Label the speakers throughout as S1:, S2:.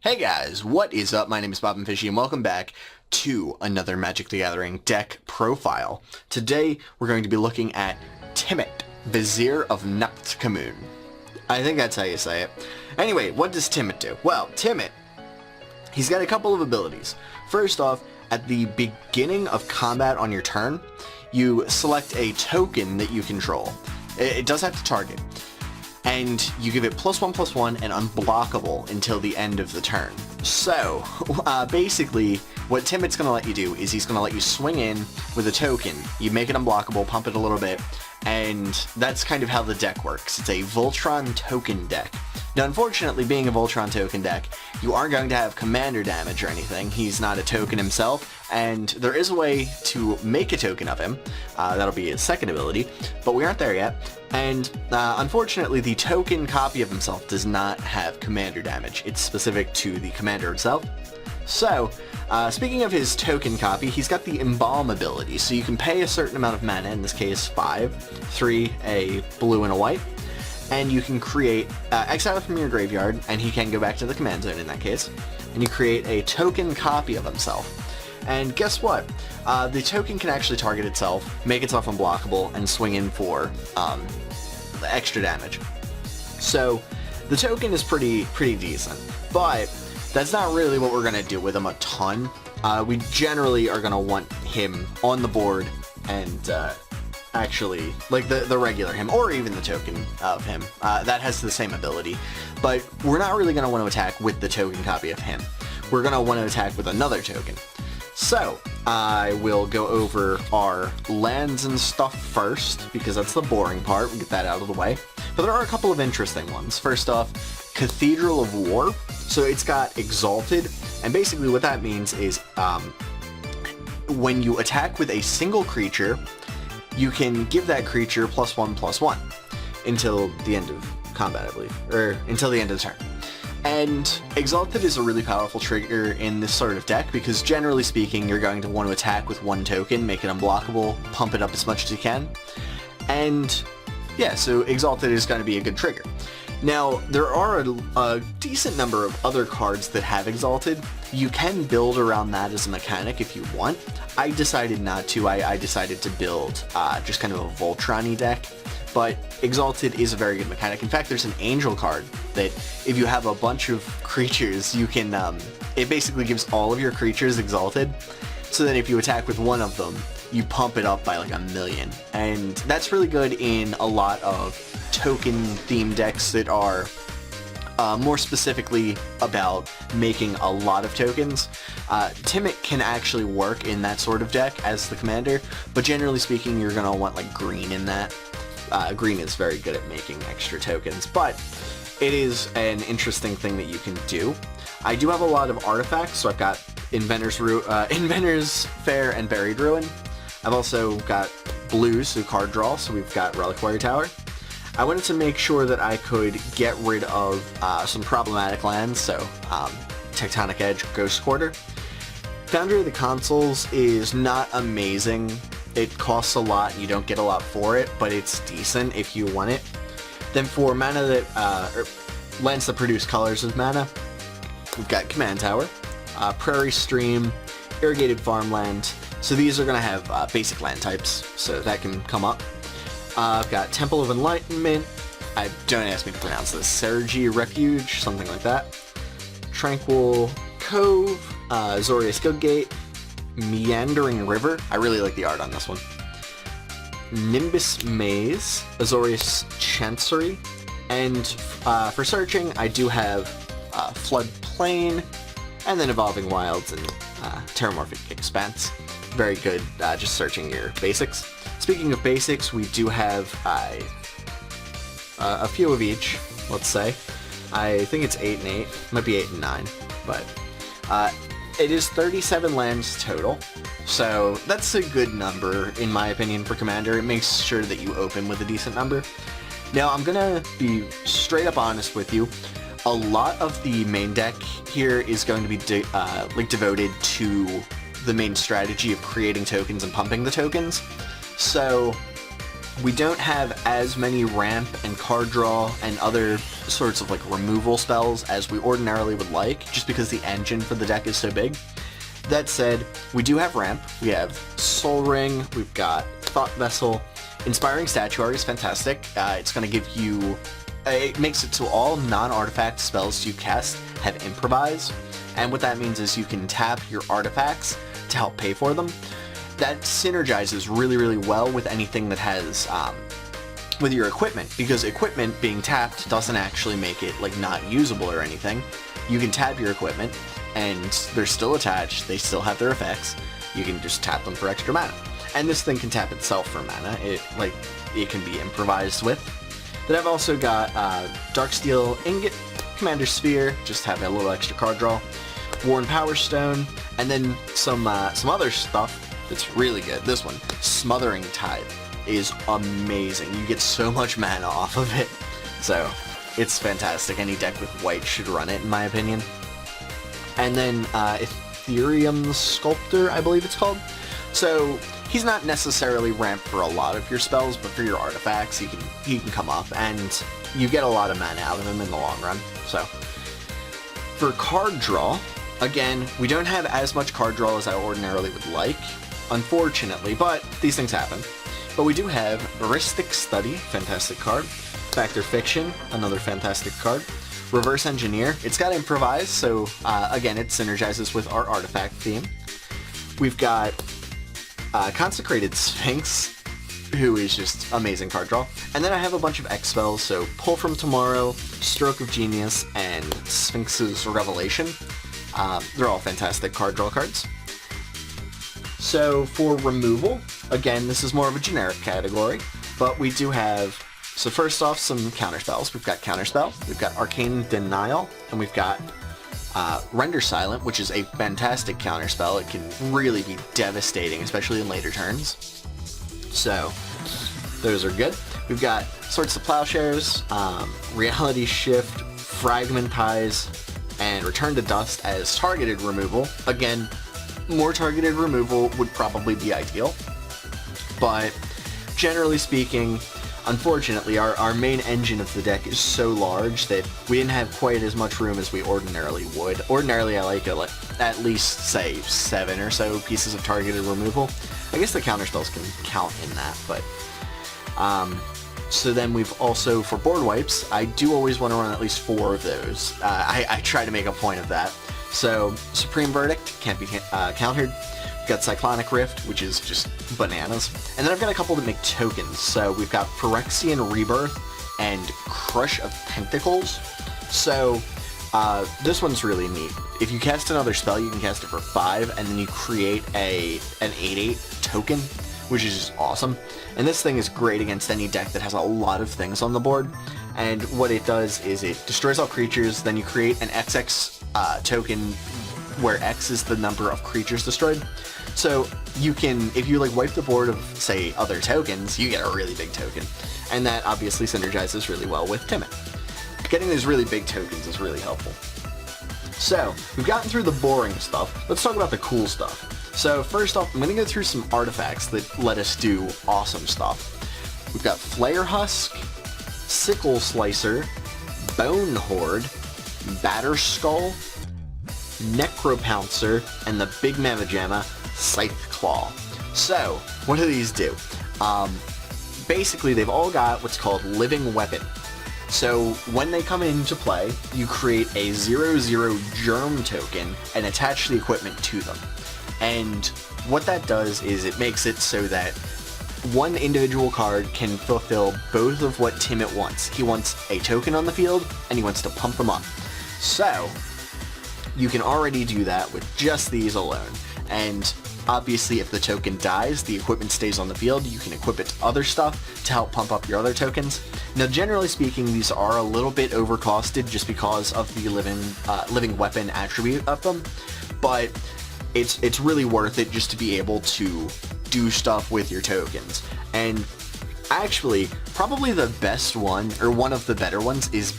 S1: Hey guys, what is up? My name is Bob and Fishy and welcome back to another Magic the Gathering deck profile. Today we're going to be looking at Temmet, Vizier of Naktamun. I think that's how you say it. Anyway, what does Temmet do? Well, Temmet, he's got a couple of abilities. First off, at the beginning of combat on your turn, you select a token that you control. It does have to target. And you give it +1/+1 and unblockable until the end of the turn. So, basically, what Temmet's going to let you do is he's going to let you swing in with a token. You make it unblockable, pump it a little bit, and that's kind of how the deck works. It's a Voltron token deck. Now, unfortunately, being a Voltron token deck, you aren't going to have commander damage or anything. He's not a token himself, and there is a way to make a token of him. That'll be his second ability, but we aren't there yet. And unfortunately, the token copy of himself does not have commander damage. It's specific to the commander itself. So, speaking of his token copy, he's got the Embalm ability, so you can pay a certain amount of mana, in this case 5, 3, a blue and a white, and you can create, exile from your graveyard, and he can go back to the command zone in that case, and you create a token copy of himself. And guess what? The token can actually target itself, make itself unblockable, and swing in for extra damage. So the token is pretty decent, but that's not really what we're going to do with him a ton. We generally are going to want him on the board and actually, like the regular him, or even the token of him. That has the same ability, but we're not really going to want to attack with the token copy of him. We're going to want to attack with another token. So, I will go over our lands and stuff first, because that's the boring part, we'll get that out of the way. But there are a couple of interesting ones. First off, Cathedral of War. So it's got Exalted, and basically what that means is, when you attack with a single creature, you can give that creature +1/+1 until the end of combat, I believe, or until the end of the turn. And Exalted is a really powerful trigger in this sort of deck because generally speaking you're going to want to attack with one token, make it unblockable, pump it up as much as you can, and yeah, so Exalted is going to be a good trigger. Now, there are a decent number of other cards that have Exalted. You can build around that as a mechanic if you want. I decided not to. I decided to build just kind of a Voltron-y deck. But Exalted is a very good mechanic. In fact, there's an Angel card that if you have a bunch of creatures, you can, it basically gives all of your creatures Exalted, so that if you attack with one of them, you pump it up by like 1,000,000. And that's really good in a lot of token-themed decks that are more specifically about making a lot of tokens. Temmet can actually work in that sort of deck as the commander, but generally speaking, you're going to want like green in that. Green is very good at making extra tokens, but it is an interesting thing that you can do. I do have a lot of artifacts, so I've got Inventor's Fair and Buried Ruin. I've also got blues, so card draw, so we've got Reliquary Tower. I wanted to make sure that I could get rid of some problematic lands, so Tectonic Edge, Ghost Quarter. Foundry of the Consuls is not amazing. It costs a lot, and you don't get a lot for it, but it's decent if you want it. Then for mana that, lands that produce colors as mana, we've got Command Tower, Prairie Stream, Irrigated Farmland. So these are going to have basic land types, so that can come up. I've got Temple of Enlightenment. Don't ask me to pronounce this. Sergi Refuge, something like that. Tranquil Cove, Azorius Goodgate, Meandering River. I really like the art on this one. Nimbus Maze, Azorius Chancery, and for searching, I do have Flood Plain, and then Evolving Wilds and Terramorphic Expanse. Very good, just searching your basics. Speaking of basics, we do have a few of each, let's say. I think it's 8 and 8, might be 8 and 9, but it is 37 lands total, so that's a good number, in my opinion, for Commander. It makes sure that you open with a decent number. Now, I'm gonna be straight up honest with you. A lot of the main deck here is going to be devoted to the main strategy of creating tokens and pumping the tokens. So We don't have as many ramp and card draw and other sorts of like removal spells as we ordinarily would like, just because the engine for the deck is so big. That said, we do have ramp, we have Soul Ring, we've got Thought Vessel. Inspiring Statuary is fantastic. It's going to give you... it makes it so all non-artifact spells you cast have Improvise, and what that means is you can tap your artifacts to help pay for them. That synergizes really, really well with anything that has, with your equipment, because equipment being tapped doesn't actually make it, like, not usable or anything. You can tap your equipment, and they're still attached, they still have their effects, you can just tap them for extra mana. And this thing can tap itself for mana, it can be improvised with. Then I've also got Darksteel Ingot, Commander Sphere, just have a little extra card draw, Worn Power Stone, and then some other stuff that's really good. This one, Smothering Tide, is amazing. You get so much mana off of it, so it's fantastic. Any deck with white should run it, in my opinion. And then Ethereum Sculptor, I believe it's called. So he's not necessarily ramped for a lot of your spells, but for your artifacts, he can come up, and you get a lot of mana out of him in the long run. So for card draw, again, we don't have as much card draw as I ordinarily would like, unfortunately, but these things happen. But we do have Heuristic Study, fantastic card. Factor Fiction, another fantastic card. Reverse Engineer, it's got Improvise, so again, it synergizes with our artifact theme. We've got Consecrated Sphinx, who is just amazing card draw. And then I have a bunch of X spells, so Pull from Tomorrow, Stroke of Genius, and Sphinx's Revelation. They're all fantastic card draw cards. So for removal, again, this is more of a generic category, but we do have, so first off, some counterspells. We've got Counterspell, we've got Arcane Denial, and we've got Render Silent, which is a fantastic counterspell. It can really be devastating, especially in later turns. So those are good. We've got Swords to Plowshares, Reality Shift, Fragmentize, and Return to Dust as targeted removal. Again, more targeted removal would probably be ideal, but generally speaking, unfortunately, our main engine of the deck is so large that we didn't have quite as much room as we ordinarily would. Ordinarily, I like at least, say, 7 or so pieces of targeted removal. I guess the counterspells can count in that, but... so then we've also, for board wipes, I do always want to run at least 4 of those. I try to make a point of that. So, Supreme Verdict can't be countered. We've got Cyclonic Rift, which is just bananas. And then I've got a couple that make tokens. So we've got Phyrexian Rebirth and Crush of Pentacles. So this one's really neat. If you cast another spell, you can cast it for 5, and then you create an 8/8 token, which is just awesome. And this thing is great against any deck that has a lot of things on the board. And what it does is it destroys all creatures, then you create an XX token where X is the number of creatures destroyed. So you can, if you like wipe the board of, say, other tokens, you get a really big token. And that obviously synergizes really well with Temmet. Getting these really big tokens is really helpful. So, we've gotten through the boring stuff. Let's talk about the cool stuff. So first off, I'm going to go through some artifacts that let us do awesome stuff. We've got Flare Husk, Sickle Slicer, Bone Horde, Batter Skull, Necropouncer, and the Big Mamma Jamma, Scythe Claw. So, what do these do? Basically, they've all got what's called Living Weapon. So, when they come into play, you create a 0/0 Germ token and attach the equipment to them. And what that does is it makes it so that one individual card can fulfill both of what Temmet wants. He wants a token on the field, and he wants to pump them up. So, you can already do that with just these alone. And obviously, if the token dies, the equipment stays on the field. You can equip it to other stuff to help pump up your other tokens. Now, generally speaking, these are a little bit overcosted just because of the living weapon attribute of them, but it's really worth it just to be able to do stuff with your tokens. And actually, probably the best one, or one of the better ones, is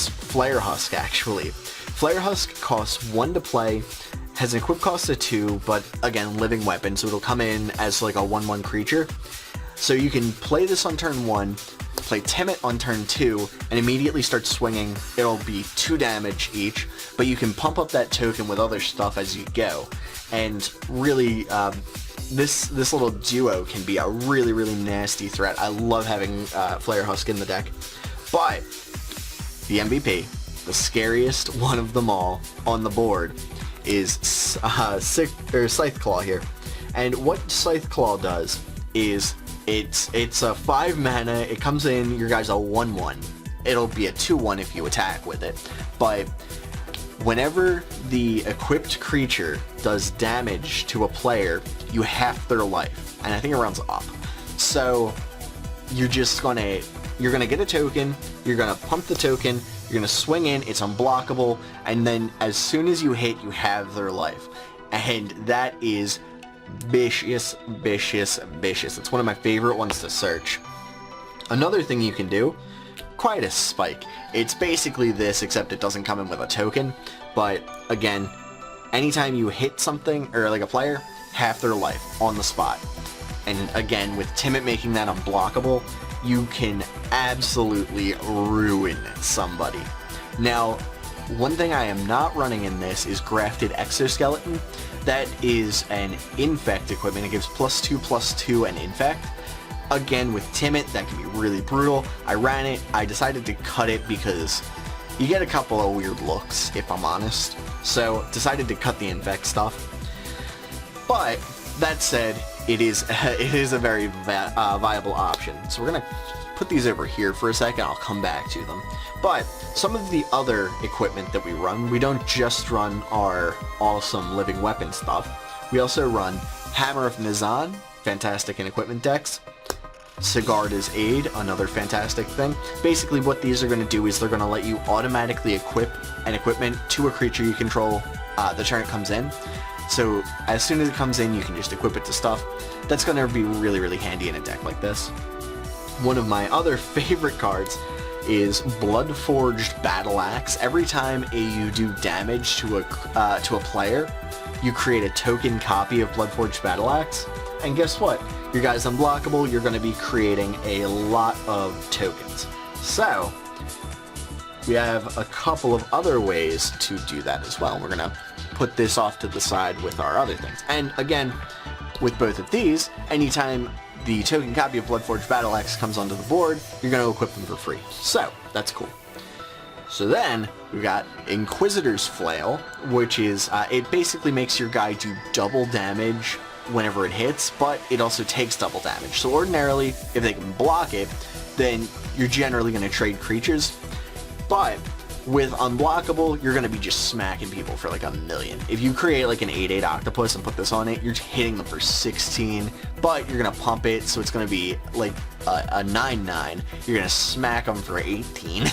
S1: Flare Husk, actually. Flare Husk costs 1 to play, has an equip cost of 2, but again, living weapon, so it'll come in as like a 1/1 creature. So you can play this on turn 1, play Temmet on turn 2, and immediately start swinging. It'll be 2 damage each, but you can pump up that token with other stuff as you go. And really, this little duo can be a really nasty threat. I love having Flare Husk in the deck. But the MVP, the scariest one of them all on the board, is Scythe Claw here. And what Scythe Claw does is it's a 5 mana, it comes in, your guy's a 1/1. It'll be a 2/1 if you attack with it. But whenever the equipped creature does damage to a player, you half their life. And I think it rounds up. So you're gonna get a token, you're gonna pump the token, you're gonna swing in, it's unblockable, and then as soon as you hit, you have their life. And that is vicious. It's one of my favorite ones to search. Another thing you can do, Quietus Spike. It's basically this, except it doesn't come in with a token, but again, anytime you hit something, or like a player, half their life on the spot. And again, with Temmet making that unblockable, you can absolutely ruin somebody. Now, one thing I am not running in this is Grafted Exoskeleton. That is an infect equipment. It gives +2/+2 and infect. Again, with Temmet, that can be really brutal. I ran it. I decided to cut it because you get a couple of weird looks, if I'm honest. So, decided to cut the infect stuff. But, that said, it is a very viable option. So we're going to put these over here for a second. I'll come back to them. But some of the other equipment that we run, we don't just run our awesome living weapon stuff. We also run Hammer of Nizan, fantastic in equipment decks. Sigarda's Aid, another fantastic thing. Basically what these are going to do is they're going to let you automatically equip an equipment to a creature you control the turn it comes in. So as soon as it comes in, you can just equip it to stuff. That's going to be really handy in a deck like this. One of my other favorite cards is Bloodforged Battle Axe. Every time you do damage to a player, you create a token copy of Bloodforged Battle Axe. And guess what? Your guy's unblockable. You're going to be creating a lot of tokens. So we have a couple of other ways to do that as well. We're going to put this off to the side with our other things. And again, with both of these, anytime the token copy of Bloodforged Battle Axe comes onto the board, you're going to equip them for free. So, that's cool. So then, we've got Inquisitors Flail, which is, it basically makes your guy do double damage whenever it hits, but it also takes double damage. So ordinarily, if they can block it, then you're generally going to trade creatures. But with unblockable, you're going to be just smacking people for like a million. If you create like an 8/8 octopus and put this on it, you're hitting them for 16, but you're going to pump it, so it's going to be like a 9/9. You're going to smack them for 18.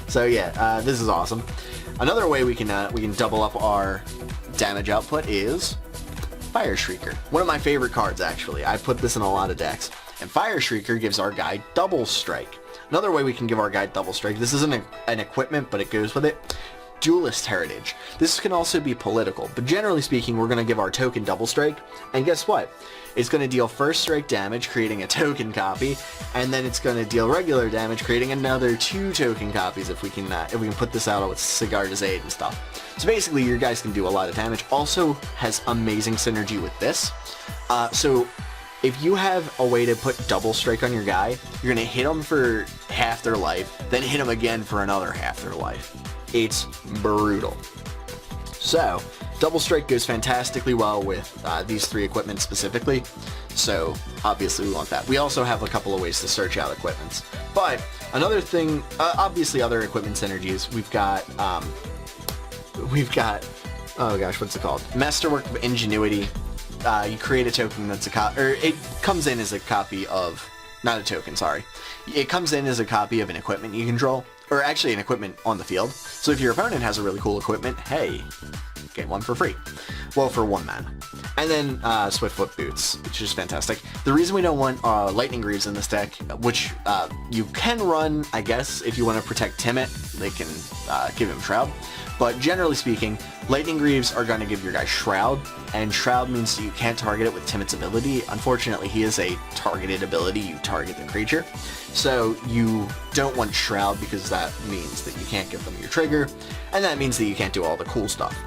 S1: So yeah, this is awesome. Another way we can double up our damage output is Fire Shrieker. One of my favorite cards, actually. I put this in a lot of decks. And Fire Shrieker gives our guy double strike. Another way we can give our guy double strike, this isn't an equipment, but it goes with it, Duelist Heritage. This can also be political, but generally speaking, we're going to give our token double strike, and guess what? It's going to deal first strike damage, creating a token copy, and then it's going to deal regular damage, creating another 2 token copies if we can put this out with Sigarda's Aid and stuff. So basically, your guys can do a lot of damage. Also has amazing synergy with this. So if you have a way to put double strike on your guy, you're going to hit them for half their life, then hit them again for another half their life. It's brutal. So, double strike goes fantastically well with these 3 equipment specifically, so obviously we want that. We also have a couple of ways to search out equipments. But another thing, obviously other equipment synergies, we've got, oh gosh, what's it called? Masterwork of Ingenuity. You create a token that's it comes in as a copy of, not a token, sorry. It comes in as a copy of an equipment you control, or actually an equipment on the field. So if your opponent has a really cool equipment, hey, get one for free. Well, for 1 mana. And then Swiftfoot Boots, which is fantastic. The reason we don't want Lightning Greaves in this deck, which you can run, I guess, if you want to protect Temmet, they can give him Shroud. But generally speaking, Lightning Greaves are going to give your guy Shroud, and Shroud means you can't target it with Temmet's ability. Unfortunately, he is a targeted ability. You target the creature. So you don't want Shroud because that means that you can't give them your trigger, and that means that you can't do all the cool stuff.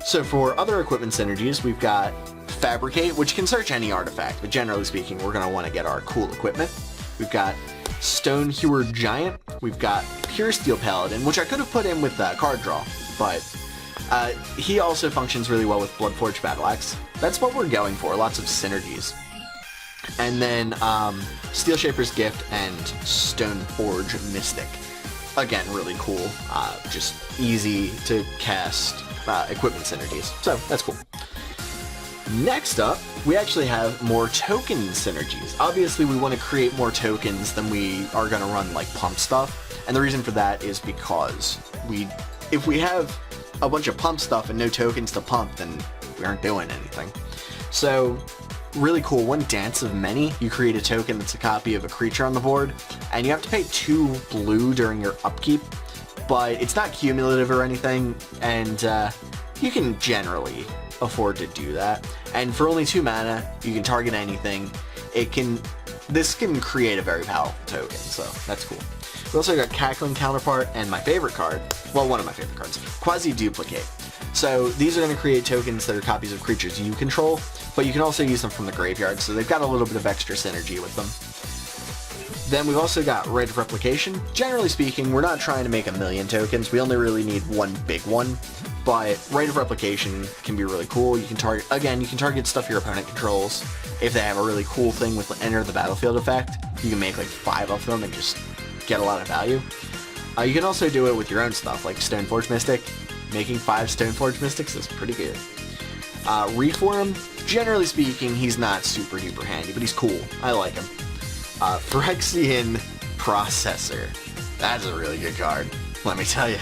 S1: So for other equipment synergies, we've got Fabricate, which can search any artifact, but generally speaking, we're going to want to get our cool equipment. We've got Stone Hewer Giant. We've got Pure Steel Paladin, which I could have put in with card draw, but he also functions really well with Bloodforged Battle Axe. That's what we're going for, lots of synergies. And then Steel Shaper's Gift and Stoneforge Mystic. Again, really cool, just easy to cast equipment synergies, so that's cool. Next up, we actually have more token synergies. Obviously, we want to create more tokens than we are going to run like pump stuff, and the reason for that is because if we have a bunch of pump stuff and no tokens to pump, then we aren't doing anything. So, really cool, one Dance of Many, you create a token that's a copy of a creature on the board, and you have to pay 2 blue during your upkeep, but it's not cumulative or anything, and you can generally afford to do that. And for only 2 mana, you can target anything. This can create a very powerful token, so that's cool. We also got Cackling Counterpart and my favorite card, well, one of my favorite cards, Quasi-Duplicate. So these are going to create tokens that are copies of creatures you control, but you can also use them from the graveyard, so they've got a little bit of extra synergy with them. Then we've also got Rite of Replication. Generally speaking, we're not trying to make a million tokens, we only really need one big one. But Rite of Replication can be really cool. You can target stuff your opponent controls. If they have a really cool thing with the Enter the Battlefield effect, you can make like 5 of them and just get a lot of value. You can also do it with your own stuff, like Stoneforge Mystic. Making 5 Stoneforge Mystics is pretty good. Reform, generally speaking, he's not super duper handy, but he's cool. I like him. Phyrexian Processor. That's a really good card, let me tell you.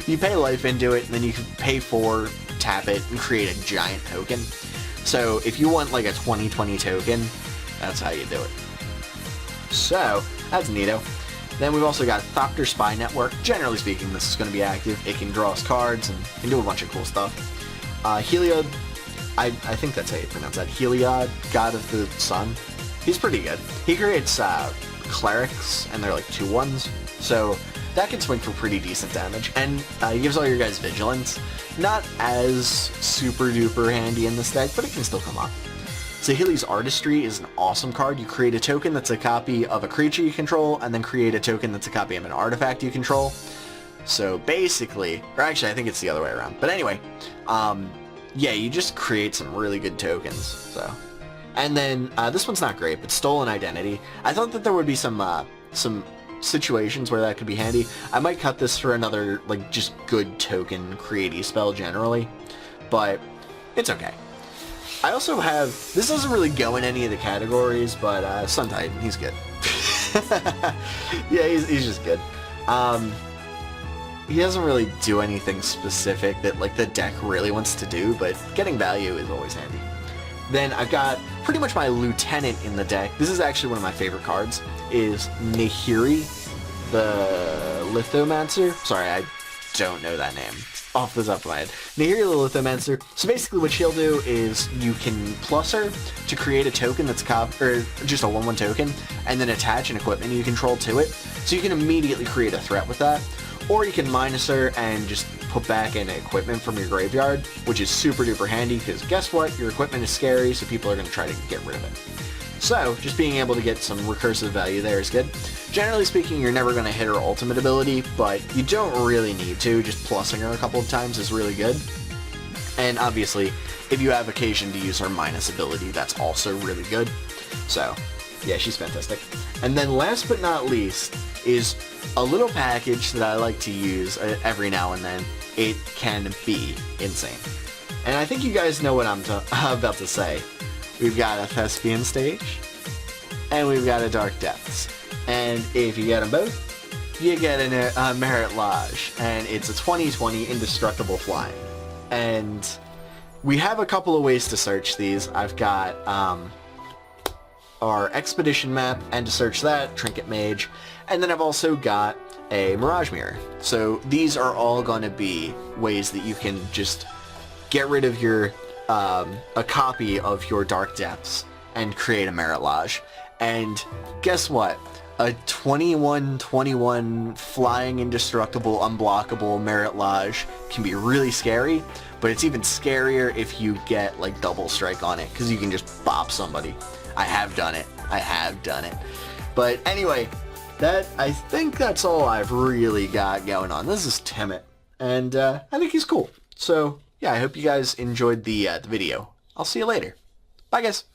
S1: You pay life into it, and then you can pay 4, tap it, and create a giant token. So if you want like a 20/20 token, that's how you do it. So, that's neato. Then we've also got Thopter Spy Network. Generally speaking, this is going to be active. It can draw us cards and can do a bunch of cool stuff. Heliod, I think that's how you pronounce that. Heliod, God of the Sun. He's pretty good. He creates clerics, and they're like 2/1s. So that can swing for pretty decent damage. And he gives all your guys vigilance. Not as super duper handy in this deck, but it can still come up. Saheeli's Artistry is an awesome card. You create a token that's a copy of a creature you control, and then create a token that's a copy of an artifact you control. So basically, or actually I think it's the other way around. But anyway, yeah, you just create some really good tokens. So, and then this one's not great, but Stolen Identity. I thought that there would be some situations where that could be handy. I might cut this for another, like, just good token create-y spell generally, but it's okay. I also have, this doesn't really go in any of the categories, but Sun Titan, he's good. Yeah, he's just good. He doesn't really do anything specific that like the deck really wants to do, but getting value is always handy. Then I've got pretty much my lieutenant in the deck. This is actually one of my favorite cards, is Nahiri, the Lithomancer. Sorry, I don't know that name off the top of my head. Nahiri the Lithomancer. So basically what she'll do is you can plus her to create a token that's just a 1/1 token, and then attach an equipment you control to it. So you can immediately create a threat with that. Or you can minus her and just put back in equipment from your graveyard, which is super duper handy because guess what? Your equipment is scary, so people are going to try to get rid of it. So, just being able to get some recursive value there is good. Generally speaking, you're never going to hit her ultimate ability, but you don't really need to. Just plussing her a couple of times is really good. And obviously, if you have occasion to use her minus ability, that's also really good. So, yeah, she's fantastic. And then last but not least is a little package that I like to use every now and then. It can be insane. And I think you guys know what I'm about to say. We've got a Thespian Stage, and we've got a Dark Depths. And if you get them both, you get a Merit Lodge, and it's a 20/20 indestructible flying. And we have a couple of ways to search these. I've got our Expedition map, and to search that, Trinket Mage. And then I've also got a Mirage Mirror. So these are all going to be ways that you can just get rid of your a copy of your Dark Depths and create a Merit Lodge. And guess what? A 21/21 flying indestructible, unblockable Merit Lodge can be really scary, but it's even scarier if you get like double strike on it, because you can just bop somebody. I have done it. I have done it. But anyway, I think that's all I've really got going on. This is Temmet, and I think he's cool. So yeah, I hope you guys enjoyed the video. I'll see you later. Bye, guys.